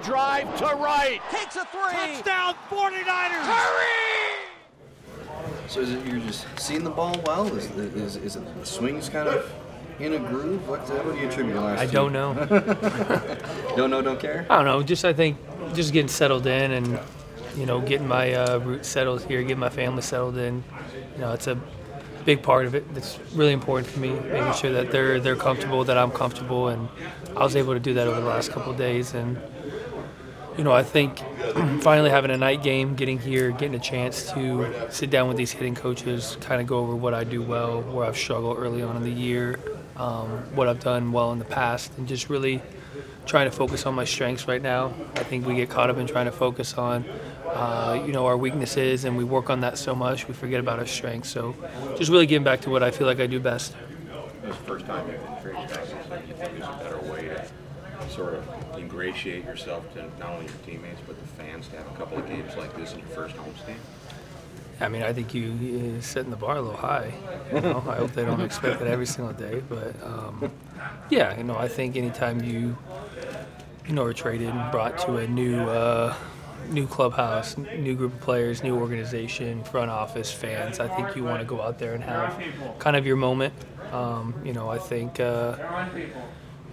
Line drive to right. Takes a three. Touchdown 49ers. Hurry! So is it you're just seeing the ball well? Is it the swings kind of in a groove? What do you attribute the last I don't know. Don't know, don't care? I don't know. I think just getting settled in and, getting my roots settled here, getting my family settled in. It's a big part of it. It's really important for me, making sure that they're comfortable, that I'm comfortable, and I was able to do that over the last couple of days. And I think finally having a night game, getting here, getting a chance to sit down with these hitting coaches, kind of go over what I do well, where I've struggled early on in the year, what I've done well in the past, and just really trying to focus on my strengths right now. I think we get caught up in trying to focus on our weaknesses, and we work on that so much we forget about our strengths. So just really getting back to what I feel like I do best. It was the first time you've been traded back, so you think there's a better way to sort of ingratiate yourself to not only your teammates but the fans to have a couple of games like this in your first homestand? I mean, I think you're setting the bar a little high. I hope they don't expect it every single day. But, I think anytime you are traded and brought to a new clubhouse, new group of players, new organization, front office, fans, I think you want to go out there and have kind of your moment. I think,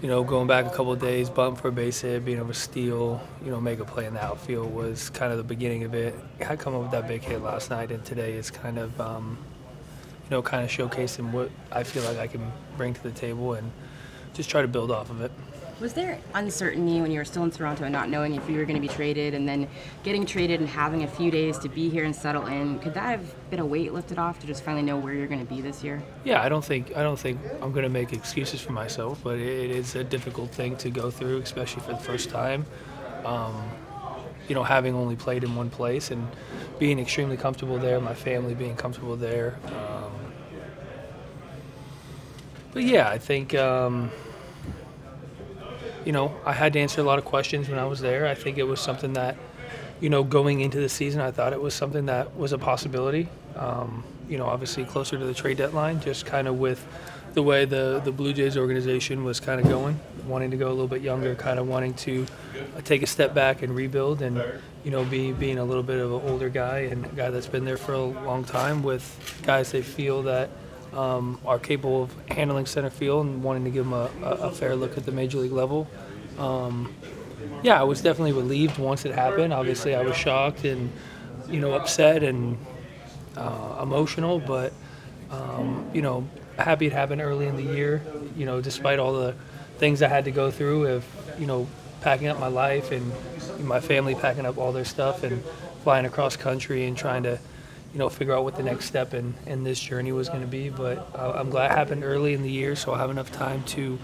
going back a couple of days, bump for a base hit, being able to steal, make a play in the outfield was kind of the beginning of it. I come up with that big hit last night, and today is kind of, kind of showcasing what I feel like I can bring to the table and just try to build off of it. Was there uncertainty when you were still in Toronto and not knowing if you were going to be traded, and then getting traded and having a few days to be here and settle in? Could that have been a weight lifted off to just finally know where you're going to be this year? Yeah, I don't think I'm going to make excuses for myself, but it is a difficult thing to go through, especially for the first time. Having only played in one place and being extremely comfortable there, my family being comfortable there. But yeah, I think. I had to answer a lot of questions when I was there. I think it was something that, going into the season, I thought it was something that was a possibility. Obviously closer to the trade deadline, just kind of with the way the Blue Jays organization was kind of going, wanting to go a little bit younger, kind of wanting to take a step back and rebuild and, being a little bit of an older guy and a guy that's been there for a long time with guys they feel that are capable of handling center field and wanting to give them a fair look at the major league level. I was definitely relieved once it happened. Obviously, I was shocked and, upset and emotional, but, happy it happened early in the year, despite all the things I had to go through of, packing up my life and my family packing up all their stuff and flying across country and trying to figure out what the next step in this journey was going to be. But I'm glad it happened early in the year, so I'll have enough time to,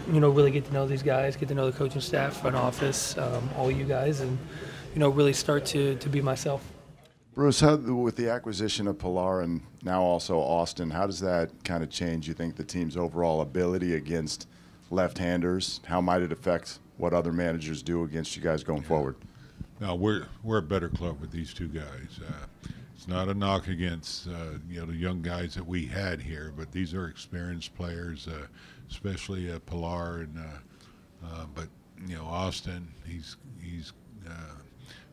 really get to know these guys, get to know the coaching staff, front office, all you guys, and, really start to be myself. Bruce, with the acquisition of Pilar and now also Austin, how does that kind of change, you think, the team's overall ability against left-handers? How might it affect what other managers do against you guys going forward? No, we're a better club with these two guys. It's not a knock against the young guys that we had here, but these are experienced players, especially Pilar and but Austin. He's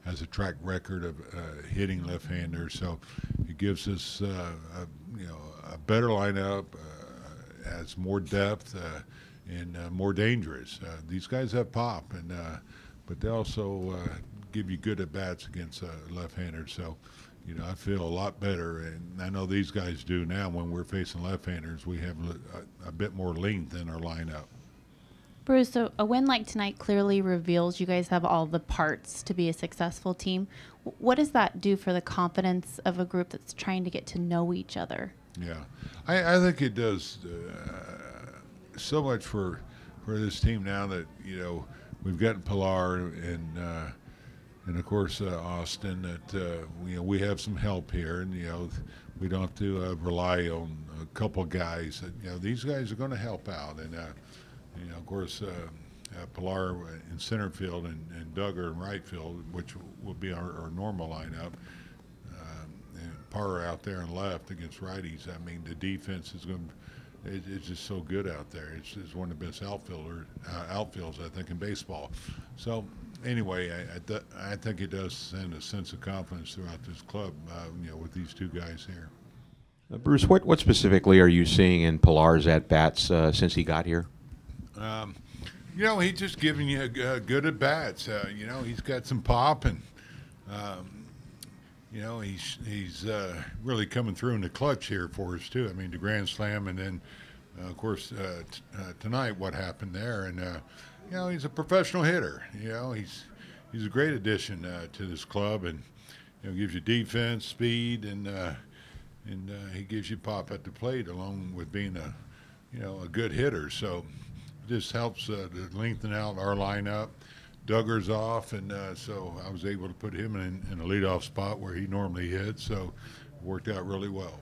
has a track record of hitting left-handers, so it gives us a better lineup, has more depth and more dangerous. These guys have pop, and but they also give you good at bats against left-handers. So. I feel a lot better, and I know these guys do now. When we're facing left-handers, we have a bit more length in our lineup. Bruce, so a win like tonight clearly reveals you guys have all the parts to be a successful team. What does that do for the confidence of a group that's trying to get to know each other? Yeah, I think it does so much for this team now that, we've gotten Pilar and of course Austin, that we have some help here, and we don't have to rely on a couple guys. That these guys are going to help out, and of course Pilar in center field and Duggar in right field, which will be our normal lineup. And Parra out there in left against righties. I mean, the defense is going to. It's just so good out there. It's one of the best outfields I think in baseball. So anyway, I think it does send a sense of confidence throughout this club, with these two guys here. Bruce, what specifically are you seeing in Pilar's at-bats since he got here? He's just giving you good at-bats. He's got some pop, and, he's really coming through in the clutch here for us, too. I mean, the grand slam, and then, of course, tonight what happened there. And, he's a professional hitter. He's a great addition to this club, and, gives you defense, speed, and he gives you pop at the plate along with being a good hitter. So this helps to lengthen out our lineup. Duggar's off, and so I was able to put him in a leadoff spot where he normally hits. So it worked out really well.